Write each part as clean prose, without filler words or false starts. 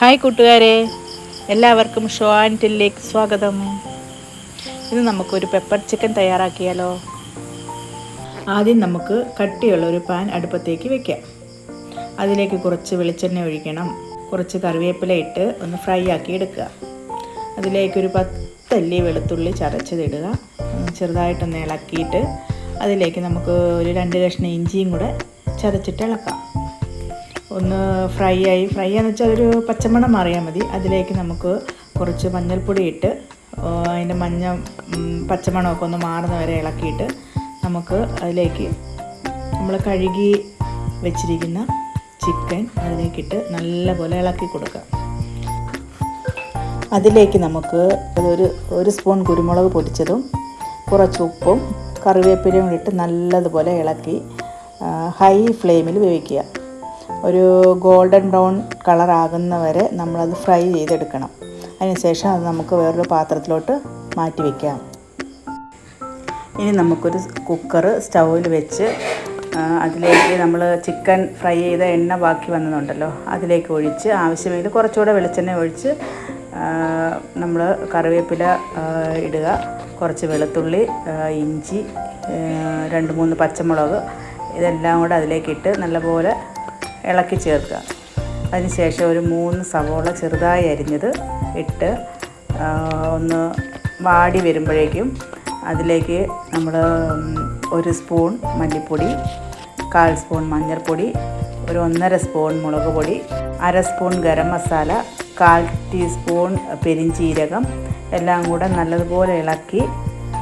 Hi കൂട്ടുകാരെ, എല്ലാവർക്കും show and ടെല്ലിലേക്ക് സ്വാഗതം. ഇന്ന് നമുക്കൊരു പെപ്പർ ചിക്കൻ തയ്യാറാക്കിയാലോ. ആദ്യം നമുക്ക് കട്ടിയുള്ള ഒരു പാൻ അടുപ്പത്തേക്ക് വെക്കാം. അതിലേക്ക് കുറച്ച് വെളിച്ചെണ്ണ ഒഴിക്കണം. കുറച്ച് കറിവേപ്പില ഇട്ട് ഒന്ന് ഫ്രൈ ആക്കി എടുക്കുക. അതിലേക്കൊരു 10 അല്ലി വെളുത്തുള്ളി ചതച്ചതിടുക. ചെറുതായിട്ടൊന്ന് ഇളക്കിയിട്ട് അതിലേക്ക് നമുക്ക് ഒരു 2 കഷ്ണം ഇഞ്ചിയും കൂടെ ചതച്ചിട്ട് ഇളക്കാം. ഒന്ന് ഫ്രൈ എന്ന് വെച്ചാൽ ഒരു പച്ചമണം മാറിയാൽ മതി. അതിലേക്ക് നമുക്ക് കുറച്ച് മഞ്ഞൾപ്പൊടി ഇട്ട് അതിൻ്റെ പച്ചമണമൊക്കെ ഒന്ന് മാറുന്ന വരെ ഇളക്കിയിട്ട് നമുക്ക് അതിലേക്ക് നമ്മൾ കഴുകി വെച്ചിരിക്കുന്ന ചിക്കൻ അതിലേക്കിട്ട് നല്ലപോലെ ഇളക്കി കൊടുക്കാം. അതിലേക്ക് നമുക്ക് ഒരു സ്പൂൺ കുരുമുളക് പൊടിച്ചതും കുറച്ച് ഉപ്പും കറിവേപ്പിലയും ഇട്ട് നല്ലതുപോലെ ഇളക്കി ഹൈ ഫ്ലെയിമിൽ വേവിക്കുക. ഒരു ഗോൾഡൻ ബ്രൗൺ കളറാകുന്ന വരെ നമ്മളത് ഫ്രൈ ചെയ്തെടുക്കണം. അതിനുശേഷം അത് നമുക്ക് വേറൊരു പാത്രത്തിലോട്ട് മാറ്റി വയ്ക്കാം. ഇനി നമുക്കൊരു കുക്കർ സ്റ്റൗവിൽ വെച്ച് അതിലേക്ക് നമ്മൾ ചിക്കൻ ഫ്രൈ ചെയ്ത എണ്ണ ബാക്കി വന്നതുണ്ടല്ലോ അതിലേക്ക് ഒഴിച്ച് ആവശ്യമെങ്കിൽ കുറച്ചുകൂടെ വെളിച്ചെണ്ണ ഒഴിച്ച് നമ്മൾ കറിവേപ്പില ഇടുക. കുറച്ച് വെളുത്തുള്ളി, ഇഞ്ചി, 2-3 പച്ചമുളക് ഇതെല്ലാം കൂടെ അതിലേക്കിട്ട് നല്ലപോലെ ഇളക്കി ചേർക്കുക. അതിനുശേഷം ഒരു 3 സവോള ചെറുതായി അരിഞ്ഞത് ഇട്ട് ഒന്ന് വാടി വരുമ്പോഴേക്കും അതിലേക്ക് നമ്മൾ 1 സ്പൂൺ മല്ലിപ്പൊടി, 1/4 സ്പൂൺ മഞ്ഞൾപ്പൊടി, ഒരു 1.5 സ്പൂൺ മുളക് പൊടി, 1/2 സ്പൂൺ ഗരം മസാല, 1/4 ടീസ്പൂൺ പെരിഞ്ചീരകം എല്ലാം കൂടെ നല്ലതുപോലെ ഇളക്കി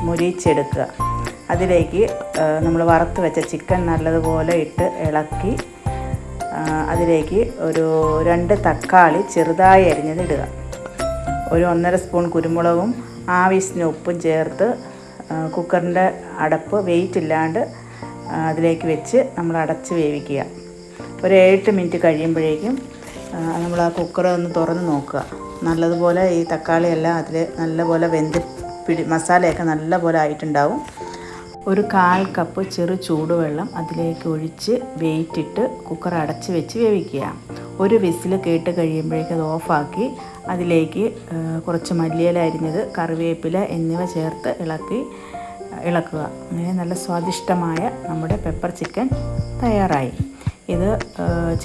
മുരിച്ചെടുക്കുക. അതിലേക്ക് നമ്മൾ വറുത്ത് വെച്ച ചിക്കൻ നല്ലതുപോലെ ഇട്ട് ഇളക്കി അതിലേക്ക് ഒരു 2 തക്കാളി ചെറുതായി അരിഞ്ഞത് ഇടുക. ഒരു 1.5 സ്പൂൺ കുരുമുളകും ആവശ്യത്തിന് ഉപ്പും ചേർത്ത് കുക്കറിൻ്റെ അടപ്പ് വെയിറ്റ് ഇല്ലാണ്ട് അതിലേക്ക് വെച്ച് നമ്മൾ അടച്ച് വേവിക്കുക. ഒരു 8 മിനിറ്റ് കഴിയുമ്പോഴേക്കും നമ്മൾ ആ കുക്കർ ഒന്ന് തുറന്ന് നോക്കുക. നല്ലതുപോലെ ഈ തക്കാളിയെല്ലാം അതിൽ നല്ലപോലെ മസാലയൊക്കെ നല്ലപോലെ ആയിട്ടുണ്ടാവും. ഒരു 1/4 കപ്പ് ചെറു ചൂടുവെള്ളം അതിലേക്ക് ഒഴിച്ച് വെയിറ്റിട്ട് കുക്കർ അടച്ച് വെച്ച് വേവിക്കുക. ഒരു വിസിൽ കേട്ട് കഴിയുമ്പോഴേക്കും അത് ഓഫാക്കി അതിലേക്ക് കുറച്ച് മല്ലിയില അരിഞ്ഞത്, കറിവേപ്പില എന്നിവ ചേർത്ത് ഇളക്കുക. അങ്ങനെ നല്ല സ്വാദിഷ്ടമായ നമ്മുടെ പെപ്പർ ചിക്കൻ തയ്യാറായി. ഇത്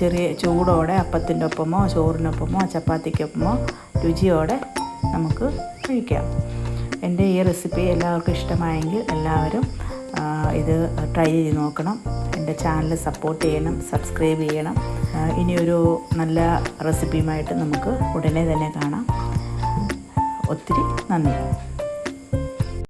ചെറിയ ചൂടോടെ അപ്പത്തിൻ്റെ ഒപ്പമോ ചോറിനൊപ്പമോ ചപ്പാത്തിക്കൊപ്പമോ രുചിയോടെ നമുക്ക് കഴിക്കാം. എൻ്റെ ഈ റെസിപ്പി എല്ലാവർക്കും ഇഷ്ടമായെങ്കിൽ എല്ലാവരും ഇത് ട്രൈ ചെയ്ത് നോക്കണം. എൻ്റെ ചാനൽ സപ്പോർട്ട് ചെയ്യണം, സബ്സ്ക്രൈബ് ചെയ്യണം. ഇനിയൊരു നല്ല റെസിപ്പിയുമായിട്ട് നമുക്ക് ഉടനെ തന്നെ കാണാം. ഒത്തിരി നന്ദി.